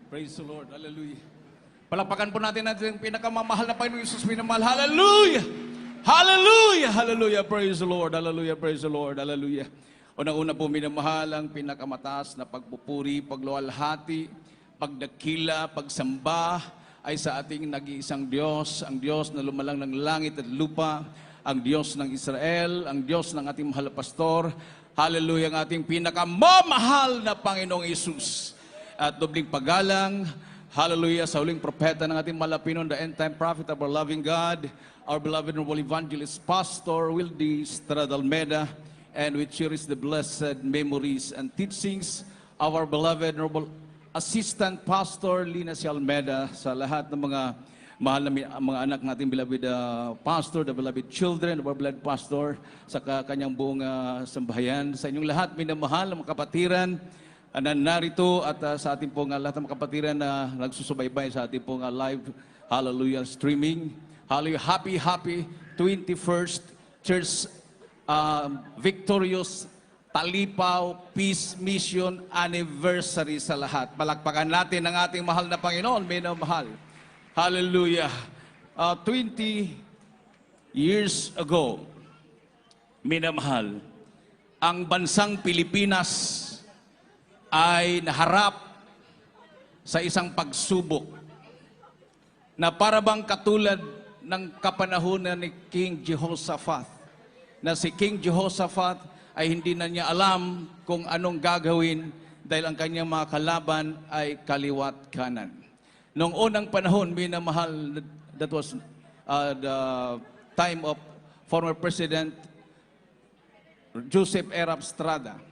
Praise the Lord. Hallelujah. Palakpakan po natin yung pinakamamahal na Panginoong Isus minamahal. Hallelujah! Hallelujah! Hallelujah! Praise the Lord. Hallelujah! Praise the Lord. Hallelujah. Unang-una po minamahal ang pinakamataas na pagpupuri, pagluwalhati, pagdakila, pagsamba ay sa ating nag-iisang Diyos, ang Diyos na lumalang ng langit at lupa, ang Diyos ng Israel, ang Diyos ng ating mahal na pastor. Hallelujah, ang ating pinakamamahal na Panginoong Isus. At dobling paggalang, hallelujah, sa huling propeta ng ating malapinon, the end-time prophet of our loving God, our beloved noble evangelist, Pastor Wildy Estrada Almeida, and we cherish the blessed memories and teachings of our beloved noble assistant Pastor Lina C. Almeida, sa lahat ng mga mahal na mga anak nating beloved pastor, the beloved children of our beloved pastor, sa kanyang buong sambahayan. Sa inyong lahat, minamahal na mga kapatiran, na narito at sa ating pong lahat ng mga kapatiran na nagsusubaybay sa ating pong live, hallelujah, streaming. Hallelujah, happy 21st Church Victorious Talipaw Peace Mission Anniversary sa lahat. Palakpakan natin ang ating mahal na Panginoon, minamahal. Hallelujah. 20 years ago, minamahal, ang bansang Pilipinas ay naharap sa isang pagsubok na parabang katulad ng kapanahunan ni King Jehoshaphat, na si King Jehoshaphat ay hindi na niya alam kung anong gagawin dahil ang kanyang mga kalaban ay kaliwat kanan. Noong unang panahon, minamahal, that was the time of former President Joseph Erap Estrada.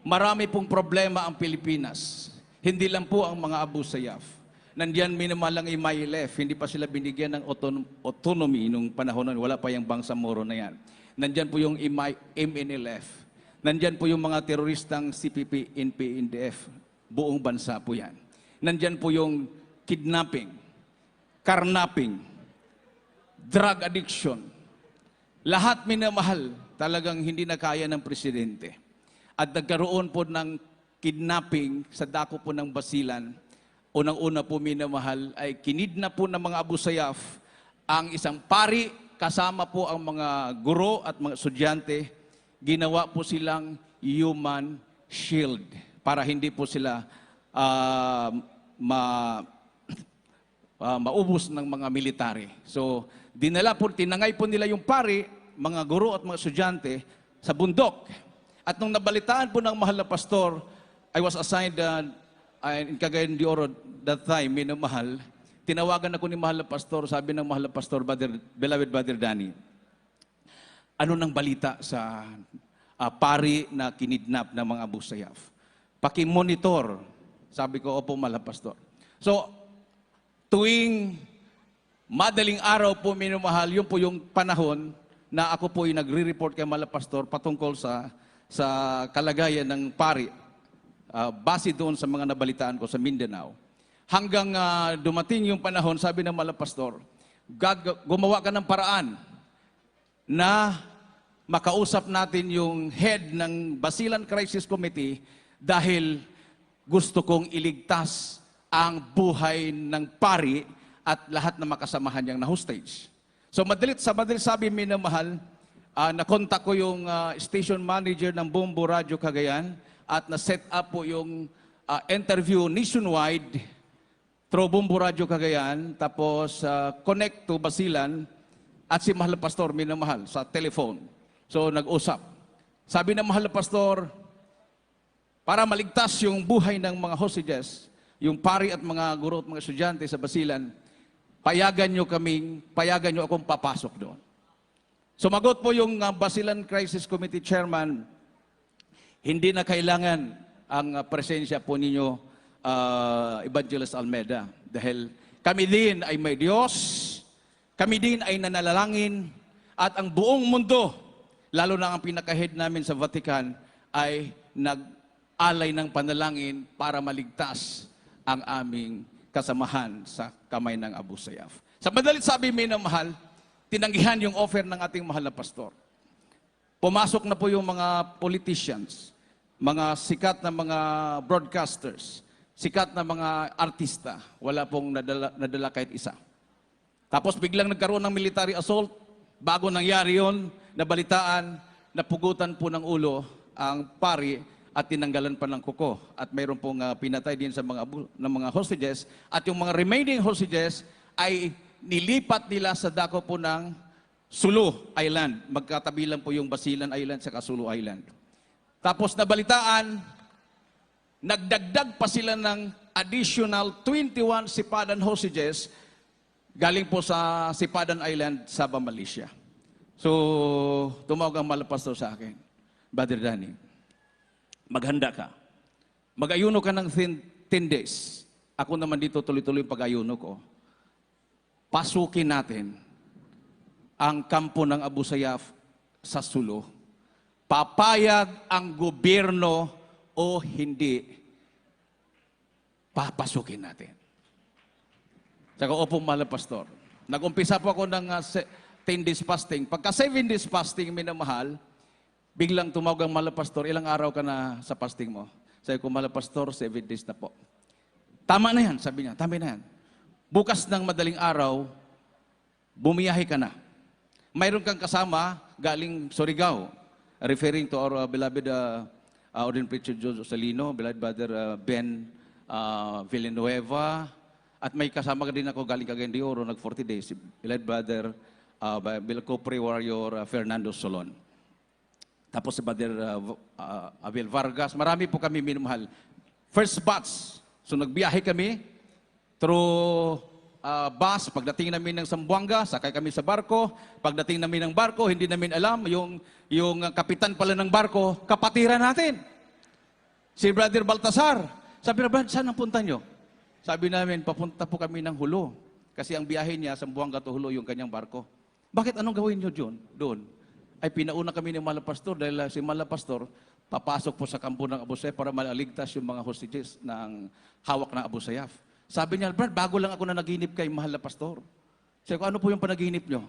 Marami pong problema ang Pilipinas. Hindi lang po ang mga Abu Sayyaf. Nandiyan minamalang Imailef, hindi pa sila binigyan ng autonomy nung panahon nun. Wala pa yung Bangsamoro na yan. Nandiyan po yung MNLF. Nandiyan po yung mga teroristang CPP, NP, NDF. Buong bansa po yan. Nandiyan po yung kidnapping, carnapping, drug addiction. Lahat minamahal, talagang hindi na kaya ng presidente. At nagkaroon po ng kidnapping sa dako po ng Basilan. Unang-una po minamahal ay kinidnap po ng mga Abu Sayyaf ang isang pari, kasama po ang mga guro at mga estudyante. Ginawa po silang human shield para hindi po sila maubos ng mga military. So, tinangay po nila yung pari, mga guro at mga estudyante sa bundok. At nung nabalitaan po ng mahal na pastor, I was assigned in Cagayan de Oro that time, minamahal. Tinawagan ako ni mahal na pastor, sabi ng mahal na pastor, beloved Brother Danny, ano nang balita sa pari na kinidnap ng mga Abu Sayyaf? Pakimonitor. Sabi ko, opo mahal na pastor. So, tuwing madaling araw po, minamahal, yun po yung panahon na ako po yung nagre-report kay mahal na pastor patungkol sa kalagayan ng pari, base doon sa mga nabalitaan ko sa Mindanao. Hanggang dumating yung panahon, sabi ng mahal na pastor, gumawa ka ng paraan na makausap natin yung head ng Basilan Crisis Committee dahil gusto kong iligtas ang buhay ng pari at lahat na makasamahan niyang na-hostage. So madalit sabi, minamahal, nakontak ko yung station manager ng Bombo Radio Cagayan at na-set up po yung interview nationwide through Bombo Radio Cagayan, tapos connect to Basilan at si mahal na pastor, minamahal, sa telephone. So nag-usap. Sabi ng mahal na pastor, para maligtas yung buhay ng mga hostages, yung pari at mga guro at mga estudyante sa Basilan, payagan nyo akong papasok doon. Sumagot po yung Basilan Crisis Committee Chairman, hindi na kailangan ang presensya po ninyo, Evangelist Almeida. Dahil kami din ay may Diyos, kami din ay nanalangin, at ang buong mundo, lalo na ang pinaka-head namin sa Vatican, ay nag-alay ng panalangin para maligtas ang aming kasamahan sa kamay ng Abu Sayyaf. Sa madalit sabi, minamahal, tinanggihan yung offer ng ating mahal na pastor. Pumasok na po yung mga politicians, mga sikat na mga broadcasters, sikat na mga artista. Wala pong nadala kahit isa. Tapos biglang nagkaroon ng military assault. Bago nangyari yon, nabalitaan, napugutan po ng ulo ang pari at tinanggalan pa ng kuko. At mayroon pong pinatay din sa mga hostages. At yung mga remaining hostages ay nilipat nila sa dako po ng Sulu Island. Magkatabi lang po yung Basilan Island sa Sulu Island. Tapos nabalitaan, nagdagdag pa sila ng additional 21 Sipadan hostages galing po sa Sipadan Island, Sabah, Malaysia. So, tumawag ang malapastor sa akin, Brother Danny, maghanda ka. Mag-ayuno ka ng 10 days. Ako naman dito tuloy-tuloy yung pag-ayuno ko. Pasukin natin ang kampo ng Abu Sayyaf sa Sulu. Papayag ang gobyerno o hindi, papasukin natin. Saka, opo, mahal na pastor. Nag-umpisa po ako ng 10 days fasting. Pagka 7 days fasting, minamahal, biglang tumawag ang mahal na pastor, ilang araw ka na sa fasting mo? Sabi ko, mahal na pastor, 7 days na po. Tama na yan, sabi niya, tama na yan. Bukas ng madaling araw, bumiyahe ka na. Mayroon kang kasama galing Surigao, referring to our beloved ordained preacher Joseph Salino, beloved brother Ben Villanueva, at may kasama ka din ako galing Cagayan de Oro, nag 40 days, beloved brother Bilcopre warrior Fernando Solon. Tapos si brother Abel Vargas, marami po kami minumahal. First batch, so nagbiyahe kami through bus. Pagdating namin ng Zamboanga, sakay kami sa barko. Pagdating namin ng barko, hindi namin alam, yung kapitan pala ng barko, kapatiran natin. Si Brother Baltasar. Sabi na, Brad, saan ang punta nyo? Sabi namin, papunta po kami ng Hulo. Kasi ang biyahe niya, Zamboanga to Hulo, yung kanyang barko. Bakit anong gawin nyo doon? Ay pinauna kami ng Malapastor dahil si Malapastor papasok po sa kampo ng Abu Sayyaf para malaligtas yung mga hostages ng hawak ng Abu Sayyaf. Sabi niya, Brad, bago lang ako na naginip kay mahal na pastor. Sabi ko, ano po yung panaginip nyo?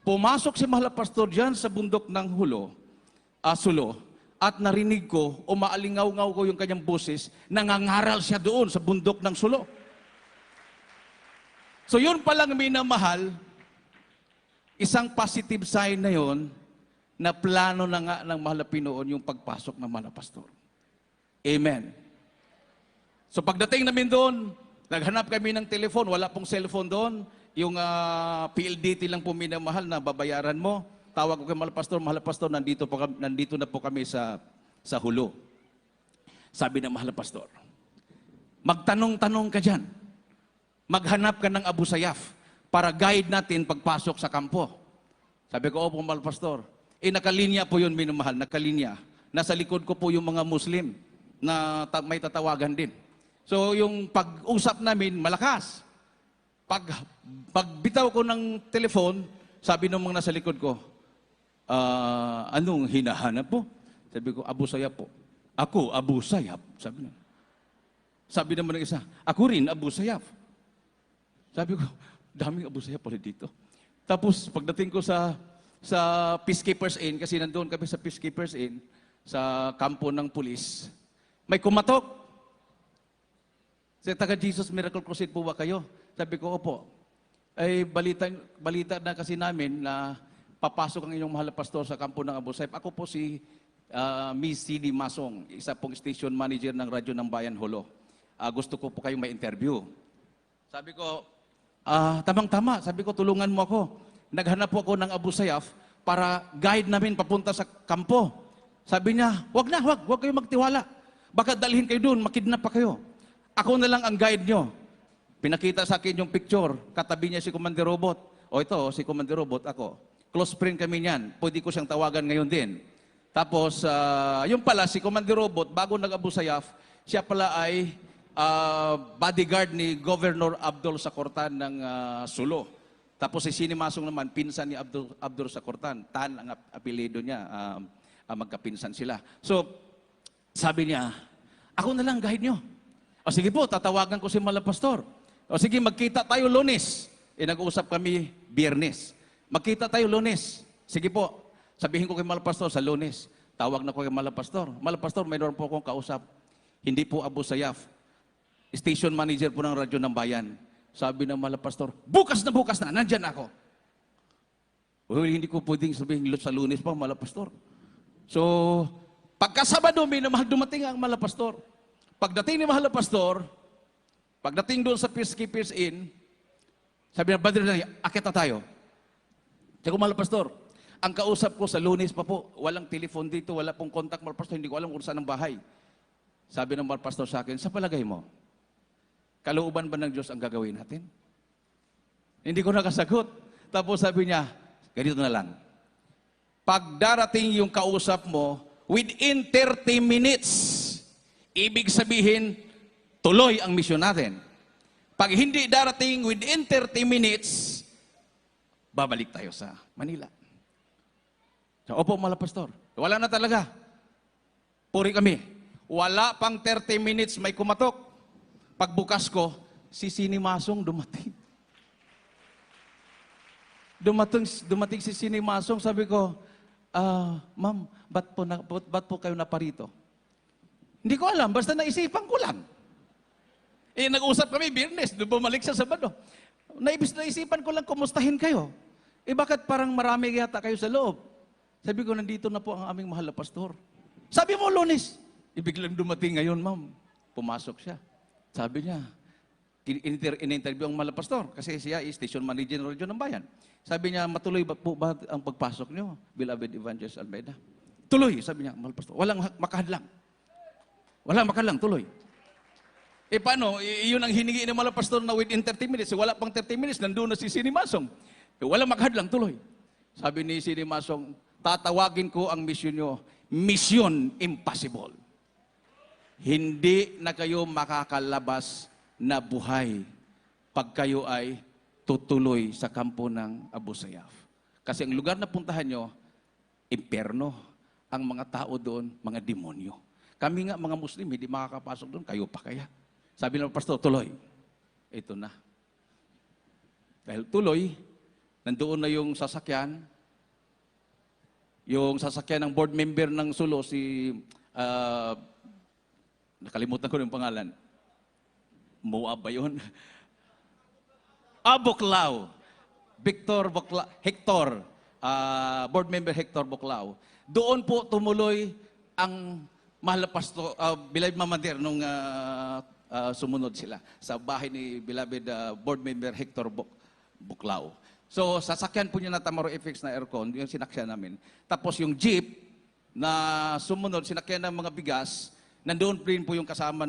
Pumasok si mahal na pastor dyan sa bundok ng Sulu, at narinig ko, umaalingaw-ngaw ko yung kanyang boses, nangangaral siya doon sa bundok ng Sulu. So yun palang minamahal, isang positive sign na yun, na plano na nga ng mahal na Pinoon yung pagpasok ng mahal na pastor. Amen. So pagdating namin doon, naghanap kami ng telefon, wala pong cellphone doon. Yung PLDT lang po minamahal na babayaran mo. Tawag ko kay mahal na pastor, nandito na po kami sa Hulo. Sabi ng mahal na pastor, magtanong-tanong ka dyan. Maghanap ka ng Abu Sayyaf para guide natin pagpasok sa kampo. Sabi ko, opo, mahal na pastor. Nakalinya po yun, minamahal, nakalinya. Nasa likod ko po yung mga Muslim na may tatawagan din. So yung pag-usap namin, malakas. Pagbitaw ko ng telefon, sabi ng mga nasa likod ko, anong hinahanap po? Sabi ko, Abu Sayyaf po. Ako, Abu Sayyaf. Sabi naman ng isa, ako rin, Abu Sayyaf. Sabi ko, daming Abu Sayyaf pala dito. Tapos pagdating ko sa Peacekeepers Inn, kasi nandoon kami sa Peacekeepers Inn, sa kampo ng pulis, may kumatok. Sa taga Jesus Miracle Crusade po ba kayo? Sabi ko, opo. Ay balita na kasi namin na papasok ang inyong mahal na pastor sa kampo ng Abu Sayyaf. Ako po si Miss C.D. Masong, isa pong station manager ng Radyo ng Bayan Hulo. Gusto ko po kayong ma-interview. Sabi ko, tamang-tama. Sabi ko, tulungan mo ako. Naghanap po ako ng Abu Sayyaf para guide namin papunta sa kampo. Sabi niya, wag kayong magtiwala. Baka dalhin kayo doon, makidnap pa kayo. Ako na lang ang guide nyo. Pinakita sa akin yung picture. Katabi niya si Commander Robot. O ito, si Commander Robot, ako. Close friend kami niyan. Pwede ko siyang tawagan ngayon din. Tapos, yung pala, si Commander Robot, bago nag-Abu Sayyaf, siya pala ay bodyguard ni Governor Abdul Sakortan ng Sulu. Tapos si Sinimasong naman, pinsan ni Abdul Sakortan. Tan ang apelido niya. Magkapinsan sila. So, sabi niya, ako na lang guide nyo. O sige po, tatawagan ko si Mahal na Pastor. O sige, magkita tayo Lunes. Nag-uusap kami Biyernes. Magkita tayo Lunes. Sige po, sabihin ko kay Mahal na Pastor sa Lunes. Tawag na ko kay Mahal na Pastor. Mahal na Pastor, mayroon po akong kausap. Hindi po Abu Sayyaf. station manager po ng radyo ng bayan. Sabi ng mahal na pastor, bukas na, nandyan ako. Well, hindi ko pwedeng sabihin sa Lunes pa, mahal na pastor. So, pagka Sabado, may namahal dumating ang mahal na pastor. Pagdating ni mahal na pastor, pagdating doon sa Peacekeepers Inn, sabi na, Brother Danny, akit na tayo. Sabi ko, mahal na pastor, ang kausap ko sa Lunes pa po, walang telephone dito, wala pong contact, mahal na pastor, hindi ko alam kung saan ang bahay. Sabi ng mahal na pastor sa akin, sa palagay mo, kalooban ba ng Diyos ang gagawin natin? Hindi ko nakasagot. Tapos sabi niya, ganito na lang. Pag darating yung kausap mo, within 30 minutes, ibig sabihin, tuloy ang misyon natin. Pag hindi darating within 30 minutes, babalik tayo sa Manila. So, opo, mahal na pastor. Wala na talaga. Puri kami. Wala pang 30 minutes may kumatok. Pagbukas ko, si Sinimasong dumating. Dumating si Sinimasong, sabi ko, ma'am, ba't po kayo naparito? Hindi ko alam, basta naisipan ko lang. Nag-usap kami, Biyernes, bumalik siya Sabado. Naisipan ko lang, kumustahin kayo. Bakit parang marami yata kayo sa loob? Sabi ko, nandito na po ang aming mahal na pastor. Sabi mo, Lunes. Biglang dumating ngayon, ma'am. Pumasok siya. Sabi niya, in-interview ang mahal na pastor kasi siya is station manager ng radyo ng bayan. Sabi niya, matuloy ba po ba ang pagpasok niyo, beloved Evangelist Almeida? Tuloy, sabi niya, mahal pastor. Walang makahadlang. Walang makahadlang, tuloy. Paano? Iyon ang hiningi ng mahal pastor na within 30 minutes. Wala pang 30 minutes, nandun na si Sinimasong. Walang makahadlang, tuloy. Sabi ni Sinimasong, tatawagin ko ang mission niyo, Mission Impossible. Hindi na kayo makakalabas na buhay pag kayo ay tutuloy sa kampo ng Abu Sayyaf. Kasi ang lugar na puntahan nyo, impyerno. Ang mga tao doon, mga demonyo. Kami nga mga Muslim, hindi makakapasok doon, kayo pa kaya. Sabi ng pastor, tuloy. Ito na. Dahil tuloy, nandoon na yung sasakyan ng board member ng Sulo, si nakalimutan ko yung pangalan. Moab ba yun? Buklao. Hector. Board member Hector Buklao. Doon po tumuloy ang mahal na pastor, beloved mamander nung sumunod sila sa bahay ni beloved board member Hector Buklao. So, sasakyan po niya na Tamaro FX na aircon, yung sinakyan namin. Tapos yung jeep na sumunod, sinakyan ng mga bigas, nandoon rin po yung kasama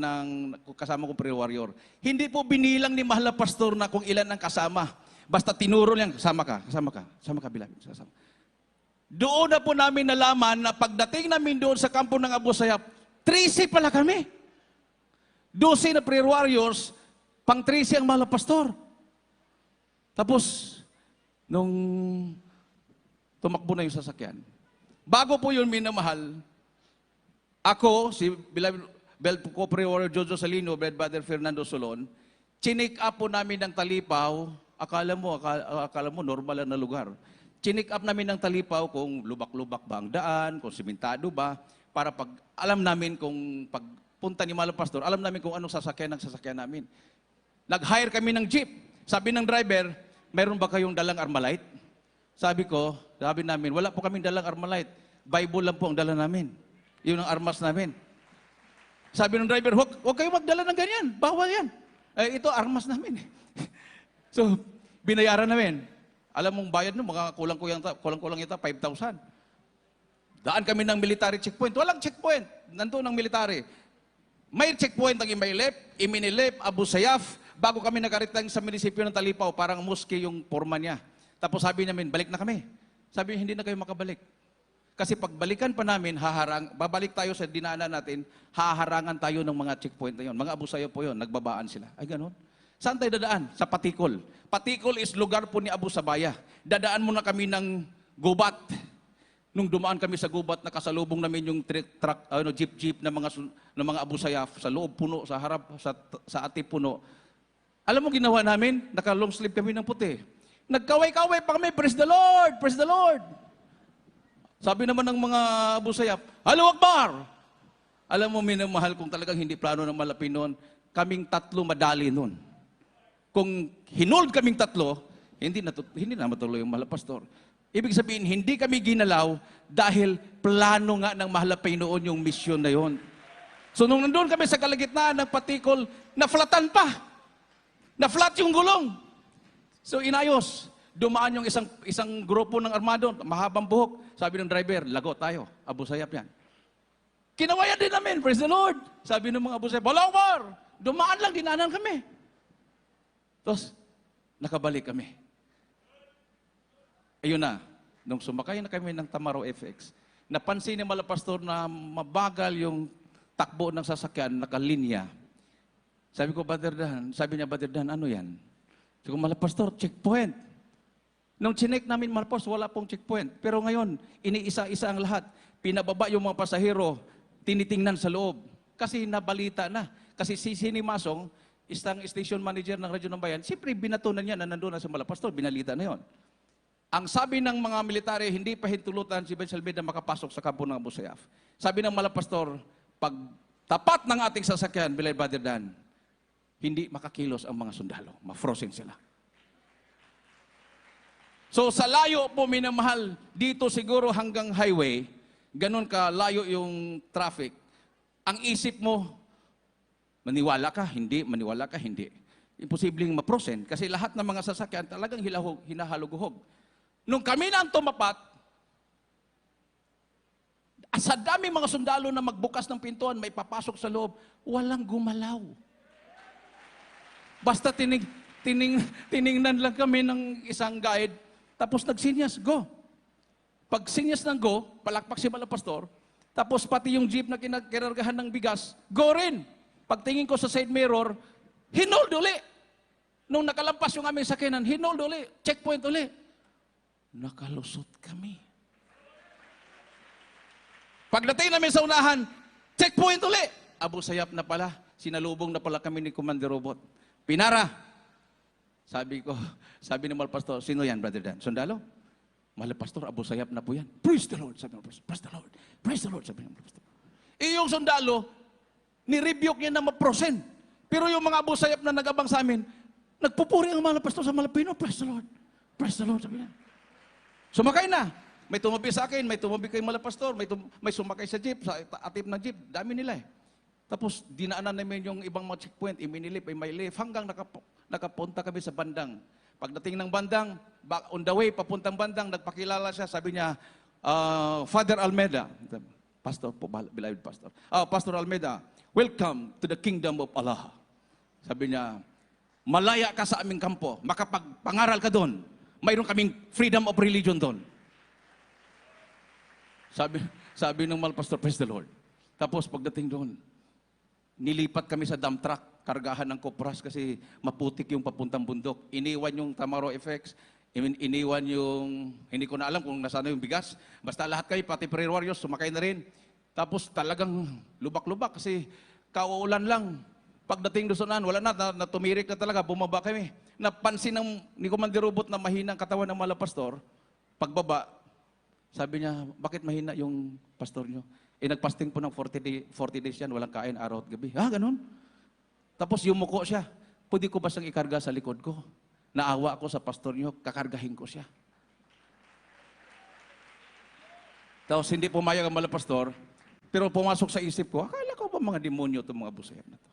ko prayer warrior. Hindi po binilang ni mahal na pastor na kung ilan ang kasama. Basta tinuro niya, kasama ka, beloved, kasama. Doon na po namin nalaman na pagdating namin doon sa kampo ng Abu Sayyaf, 13 pala kami. 12 na prayer warriors, pang 13 ang mahal na pastor. Tapos, nung tumakbo na yung sasakyan, bago po yun minamahal, ako, si beloved co-prayer warrior Jojo Salino, beloved Brother Fernando Solon, chinik up po namin ng Talipaw, akala mo normal na lugar. Chinik up namin ng Talipaw kung lubak-lubak ba ang daan, kung simentado ba, para pag alam namin kung pagpunta ni Mahal Pastor, alam namin kung anong sasakyan namin. Nag-hire kami ng jeep. Sabi ng driver, meron ba kayong dalang Armalite? Sabi namin, wala po kaming dalang Armalite. Bible lang po ang dala namin. Yun ang armas namin. Sabi ng driver, huwag kayo magdala ng ganyan. Bawal yan. Ito, armas namin. So, binayaran namin. Alam mong bayad no, mga kulang-kulang ito, 5,000. Daan kami ng military checkpoint. Walang checkpoint. Nandun ang military. May checkpoint ang Iminilep, Abu Sayyaf, bago kami nakaritang sa munisipyo ng Talipaw, parang mosque yung forma niya. Tapos sabi namin, balik na kami. Sabi, hindi na kayo makabalik. Kasi pagbalikan pa namin, babalik tayo sa dinaanan natin, haharangan tayo ng mga checkpoint na yun. Mga Abu Sayyaf po yun, nagbabaan sila. Ay, ganun. Saan tayo dadaan? Sa Patikol. Patikol is lugar po ni Abu Sabaya. Dadaan muna kami ng Gubat. Nung dumaan kami sa Gubat, nakasalubong namin yung jeep ng mga Abu Sayyaf sa loob puno, sa harap, sa atip puno. Alam mo ginawa namin? Naka-long sleeve kami ng puti. Nagkaway-kaway pa kami, praise the Lord, praise the Lord. Sabi naman ng mga Abu Sayyaf, Allahu Akbar! Alam mo, minamahal kung talagang hindi plano ng malapin noon, kaming tatlo madali nun. Kung hinold kaming tatlo, hindi na matuloy yung mahal na pastor. Ibig sabihin, hindi kami ginalaw dahil plano nga ng mahal na Panginoon yung misyon na yon. So nung nandun kami sa kalagitnaan ng patikol, na-flatan pa. Na-flat yung gulong. So inayos. Dumaan yung isang grupo ng armado, mahabang buhok. Sabi ng driver, lago tayo. Abu Sayyaf yan. Kinawayan din namin, praise the Lord. Sabi ng mga Abu Sayyaf, Balawar! Dumaan lang, dinanan kami. Tapos, nakabalik kami. Ayun na, nung sumakay na kami ng Tamaro FX, napansin ni Malapastor na mabagal yung takbo ng sasakyan, nakalinya. Sabi ko, Brother Dan, sabi niya, Brother Dan, ano yan? Sabi ko, Malapastor, checkpoint. Nung chinek namin, Malapastor, wala pong checkpoint. Pero ngayon, iniisa-isa ang lahat. Pinababa yung mga pasahero, tinitingnan sa loob. Kasi nabalita na. Kasi si Sini Masong, isang station manager ng Radyo ng Bayan, siyempre binatunan niya na nandun na sa Malapastor, binalita na yon. Ang sabi ng mga military, hindi pa hintulutan si Ben Salvid na makapasok sa kampo ng Abu Sayyaf. Sabi ng Malapastor, pag tapat ng ating sasakyan, Bilay Brother Dan, hindi makakilos ang mga sundalo. Ma-frozen sila. So sa layo po, minamahal, dito siguro hanggang highway, ganun ka layo yung traffic. Ang isip mo, maniwala ka, hindi, maniwala ka, hindi. Imposibleng ma-frozen kasi lahat ng mga sasakyan talagang hinahaluguhog. Nung kami na ang tumapat, sa dami mga sundalo na magbukas ng pintuan, may papasok sa loob, walang gumalaw. Basta tiningnan lang kami ng isang guide, tapos nagsinyas, go. Pag sinyas ng go, palakpak si Malapastor, tapos pati yung jeep na kinargahan ng bigas, go rin. Pagtingin ko sa side mirror, hinold uli. Nung nakalampas yung aming sakinan, hinold uli, checkpoint uli. Nakalusot kami. Pagdating namin sa unahan, checkpoint uli. Abu Sayyaf na pala, sinalubong na pala kami ni Commander Robot. Pinara. Sabi ni Malapastor, sino yan, Brother Dan? Sundalo? Malapastor, Abu Sayyaf na po yan. Praise the Lord, sabi ng Malapastor. Praise the Lord. Praise the Lord, sabi ng Malapastor. Yung sundalo, ni-rebuke niya na ma-prosen. Pero yung mga Abu Sayyaf na nagabang sa amin, nagpupuri ang Malapastor sa Malapino. Praise the Lord. Praise the Lord, sabi niya. Sumakay na. May tumabi sa akin, may tumabi kay Malapastor, may sumakay sa jeep, sa atip ng jeep. Dami nila eh. Tapos, dinaanan namin yung ibang mga checkpoint, iminilip, imailip, hanggang nakapunta kami sa bandang. Pagdating ng bandang, on the way, papuntang bandang, nagpakilala siya, sabi niya, Father Almeida, Pastor po, beloved Pastor. Pastor Almeida, welcome to the kingdom of Allah. Sabi niya, malaya ka sa aming kampo, makapagpangaral ka doon. Mayroon kaming freedom of religion doon. Sabi ng Malapastor, praise the Lord. Tapos pagdating doon, nilipat kami sa dump truck, kargahan ng kopras kasi maputik yung papuntang bundok. Iniwan yung Tamaro FX, iniwan yung, hindi ko na alam kung nasaan yung bigas. Basta lahat kayo, pati prayer warriors, sumakay na rin. Tapos talagang lubak-lubak kasi kauulan lang. Pagdating doon wala na tumirik na talaga, bumaba kami. Napansin ni Commander Robot na mahina ang katawan ng Malapastor. Pagbaba, sabi niya, bakit mahina yung pastor niyo? Nagpasting po ng 40 days yan, walang kain, araw at gabi. Ganun? Tapos yumuko siya. Pwede ko ba siyang ikarga sa likod ko? Naawa ako sa pastor niyo, kakargahin ko siya. Tapos hindi pumayag ang Malapastor, pero pumasok sa isip ko, akala ko ba mga demonyo itong mga Abu Sayyaf na to?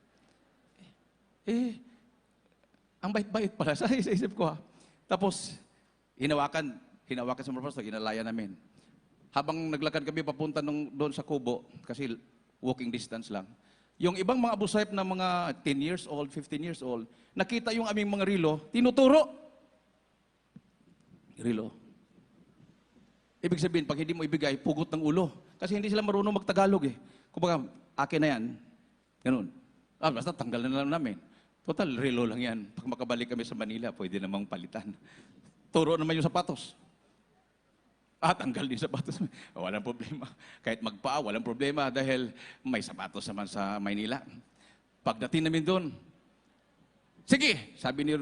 Ang bait-bait pala sa isip ko ha. Tapos, hinawakan sa Malapastor, inalaya namin. Habang naglakad kami papunta doon sa kubo, kasi walking distance lang, yung ibang mga Abu Sayyaf na mga 10 years old, 15 years old, nakita yung aming mga rilo, tinuturo. Rilo. Ibig sabihin, pag hindi mo ibigay, pugot ng ulo. Kasi hindi sila marunong magtagalog eh. Kumbaga, akin na yan. Ganun. Basta tanggal na lang namin. Total, relo lang yan. Pag makabalik kami sa Manila, pwede namang palitan. Turo naman yung sapatos. Tanggal din sapatos. Walang problema. Kahit magpaa, walang problema dahil may sapatos naman sa Maynila. Pagdating namin doon, sige, sabi ni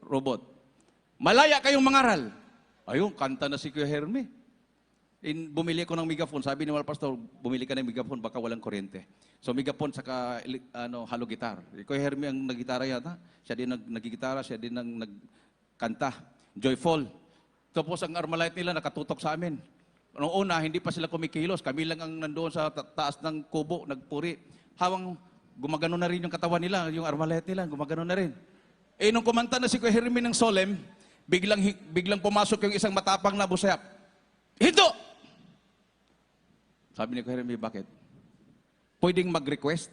Robot, malaya kayong mangaral. Ayun, kanta na si Kuya Herme. Bumili ko ng megaphone. Sabi ni Mal Pastor, bumili ka ng megaphone, baka walang kuryente. So megaphone saka halo gitar. Kuya Hermie ang nagitara yata. Siya din nagigitara, siya din ang nagkanta. Joyful. Tapos ang Armalite nila nakatutok sa amin. Noong una, hindi pa sila kumikilos. Kami lang ang nandoon sa taas ng kubo, nagpuri. Hawang gumagano na rin yung katawan nila, yung Armalite nila, gumagano na rin. Nung kumanta na si Kuya Hermie ng Solemn, biglang pumasok yung isang matapang na busayap. Hinto! Sabi ni Kuya Hermie, bakit? Pwedeng mag-request?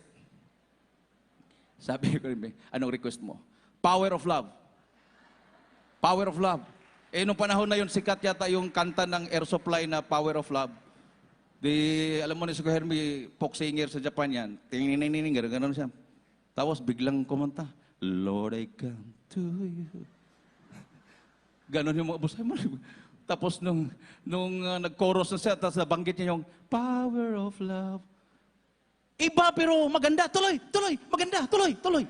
Sabi ni Kuya Hermie, anong request mo? Power of love. Power of love. Nung panahon na yun, sikat yata yung kanta ng Air Supply na Power of Love. Alam mo na si Kuya Hermie, folk singer sa Japan yan. Tingin, gano'n siya. Tapos biglang kumanta, Lord, I come to you. Ganon yung mga busay mo. Tapos nung nag-chorus na siya, tapos nabanggit niya yung Power of Love. Iba pero maganda, tuloy, maganda, tuloy.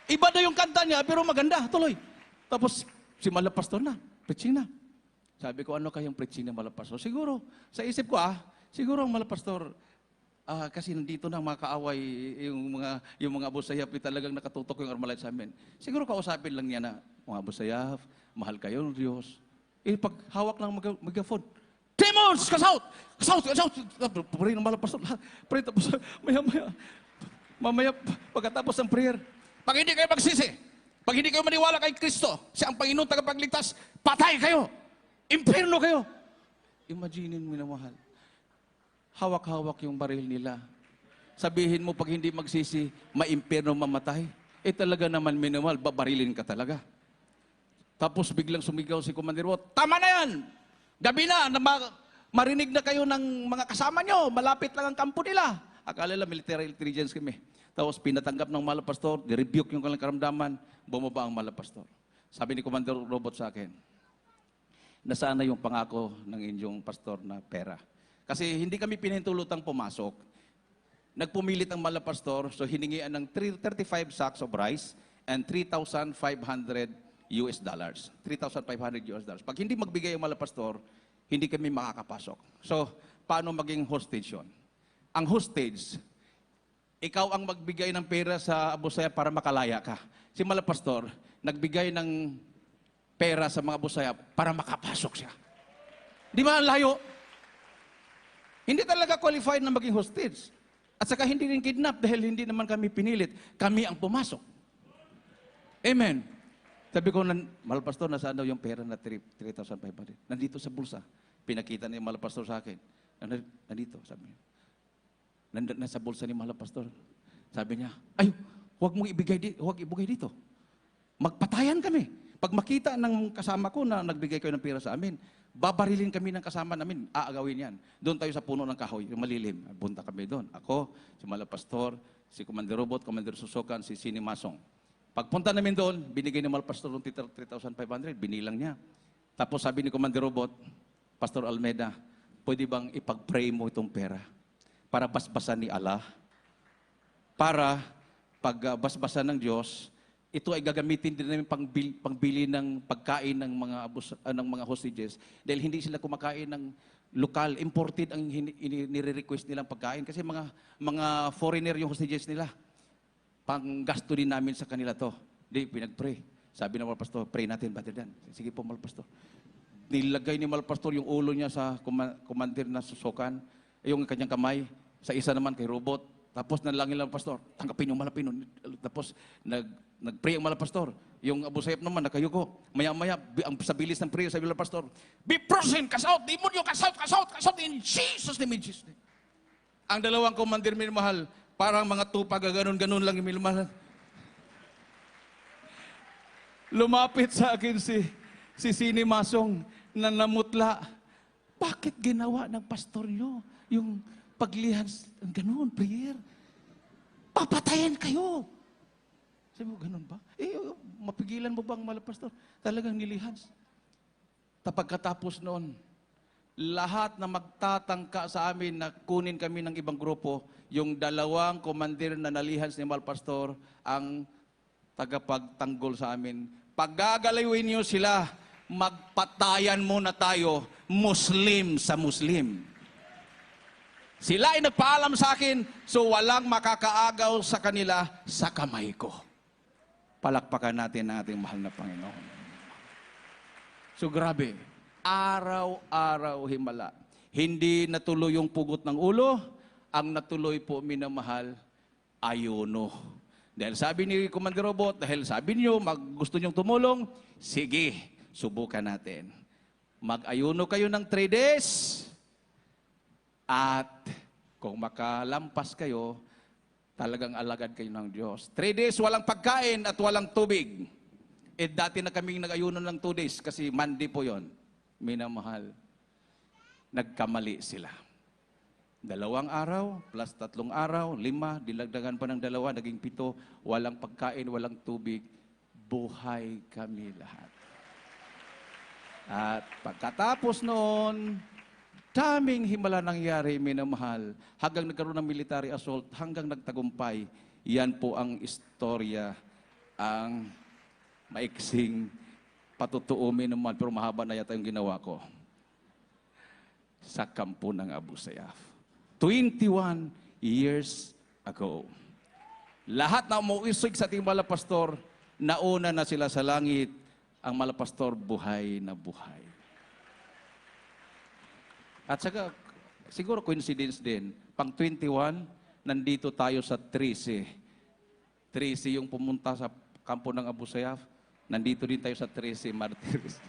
Iba na yung kanta niya pero maganda, tuloy. Tapos si Malapastor na, preaching na. Sabi ko, ano kayang preaching na Malapastor? Siguro, sa isip ko siguro ang Malapastor, kasi nandito na mga kaaway, yung mga Abu Sayyaf, talagang nakatutok yung Armalite sa amin. Siguro kausapin lang niya na, mga Abu Sayyaf, mahal kayo ng Diyos. Pag hawak ng megaphone, demons, kasaut! Pray ng Malapastor, pray, tapos mamaya, pagkatapos ng prayer, pag hindi kayo magsisi, pag hindi kayo maniwala kay Kristo, siya ang Panginoon tagapagligtas, patay kayo! Impierno kayo! Imaginin mo na mahal. Hawak-hawak yung baril nila. Sabihin mo, pag hindi magsisi, maimpierno mamatay. Talaga naman minamahal, babarilin ka talaga. Tapos biglang sumigaw si Commander Watt, tama na yan! Gabi na marinig na kayo ng mga kasama nyo, malapit lang ang kampo nila. Akala nila military intelligence kami. Tapos pinatanggap ng Malapastor, di-rebuke yung kanilang karamdaman, bumaba ang Malapastor. Sabi ni Commander Robot sa akin, nasaan na yung pangako ng inyong pastor na pera? Kasi hindi kami pinahintulutang pumasok. Nagpumilit ang Malapastor, so hiningian ng 35 sacks of rice and $3,500. $3,500. Pag hindi magbigay ang Malapastor, hindi kami makakapasok. So, paano maging hostage yun? Ang hostage, ikaw ang magbigay ng pera sa Abu Sayyaf para makalaya ka. Si Malapastor, nagbigay ng pera sa mga Abu Sayyaf para makapasok siya. Di ba ang layo? Hindi talaga qualified na maging hostage. At saka hindi rin kidnap dahil hindi naman kami pinilit. Kami ang pumasok. Amen. Sabi ko, Malapastor, nasaan daw yung pera na 3,500? Nandito sa bulsa. Pinakita ni Malapastor sa akin. Nandito, sabi niya. Nasa bulsa ni Malapastor. Sabi niya, ay, huwag ibigay dito. Magpatayan kami. Pag makita ng kasama ko na nagbigay kayo ng pera sa amin, babarilin kami ng kasama namin, aagawin yan. Doon tayo sa puno ng kahoy, yung malilim. Punta kami doon. Ako, si Malapastor, si Commander Robot, Commander Susokan, si Sini Masong. Pagpunta namin doon, binigay ni Malapastor ng 3,500, binilang niya. Tapos sabi ni Commander Robot, Pastor Almeida, pwede bang ipag-pray mo itong pera? Para basbasan ni Allah, para pag basbasan ng Diyos, ito ay gagamitin din namin pangbili ng pagkain ng mga hostages dahil hindi sila kumakain ng lokal, imported ang nire-request nilang pagkain kasi mga foreigner yung hostages nila. Panggasto din namin sa kanila to. Di, pinag-pray. Sabi ng Malapastor, pray natin, Brother Dan. Sige po, Malapastor. Nilagay ni Malapastor yung ulo niya sa commander na susukan, yung kanyang kamay, sa isa naman kay Robot. Tapos nalangin lang Pastor, tanggapin yung Malapino. Tapos nag-pray ang Malapastor. Yung Abu Sayyaf naman, nakayuko. Maya-maya, sa bilis ng prayer, sabi ng Pastor, be frozen, cast out, demonyo, cast out, in Jesus name, in Jesus name. Ang dalawang commander, minamahal, parang mga tupa, ganon-ganon lang yung minamahal. Lumapit sa akin si Sini Masong na namutla. Bakit ginawa ng pastor nyo yung paglihans, gano'n, prayer? Papatayin kayo. Sabi mo, gano'n ba? Mapigilan mo bang Malapastor? Talagang nilihans. Pagkatapos noon, lahat na magtatangka sa amin na kunin kami ng ibang grupo, yung dalawang komandir na nalihans ni Malapastor ang tagapagtanggol sa amin. Paggagalawin niyo sila, magpatayan muna tayo, Muslim sa Muslim. Sila ay nagpaalam sa akin, so walang makakaagaw sa kanila sa kamay ko. Palakpakan natin ang ating mahal na Panginoon. So grabe, araw-araw himala. Hindi natuloy yung pugot ng ulo, ang natuloy po, minamahal, ayuno. Dahil sabi ni Commander Robot, dahil sabi niyo, gusto niyong tumulong, sige, subukan natin. Mag-ayuno kayo ng 3 days, at kung makalampas kayo, talagang alagad kayo ng Diyos. 3 days, walang pagkain at walang tubig. Dati na kaming nag-ayuno ng 2 days, kasi Monday po yon. Minamahal, nagkamali sila. 2 araw, plus 3 araw, 5, dilagdagan pa ng 2, naging 7, walang pagkain, walang tubig, buhay kami lahat. At pagkatapos noon, daming himala nangyari, minamahal, hanggang nagkaroon ng military assault, hanggang nagtagumpay. Yan po ang istorya, ang maiksing patutuo, minamahal, pero mahaba na yata yung ginawa ko sa kampo ng Abu Sayyaf. 21 years ago. Lahat na umuusig sa ating malapastor, nauna na sila sa langit, ang malapastor buhay na buhay. At saka, siguro coincidence din, pang 21, nandito tayo sa 13. 13 yung pumunta sa kampo ng Abu Sayyaf, nandito din tayo sa 13 martyrs.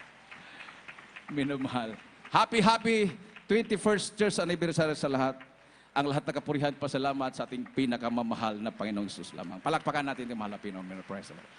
Minamahal. Happy 21st Church Anniversary sa lahat. Ang lahat na kapurihan, pasalamat sa ating pinakamamahal na Panginoong Hesus lamang. Palakpakan natin yung mahal na Pinoy. Praise the Lord.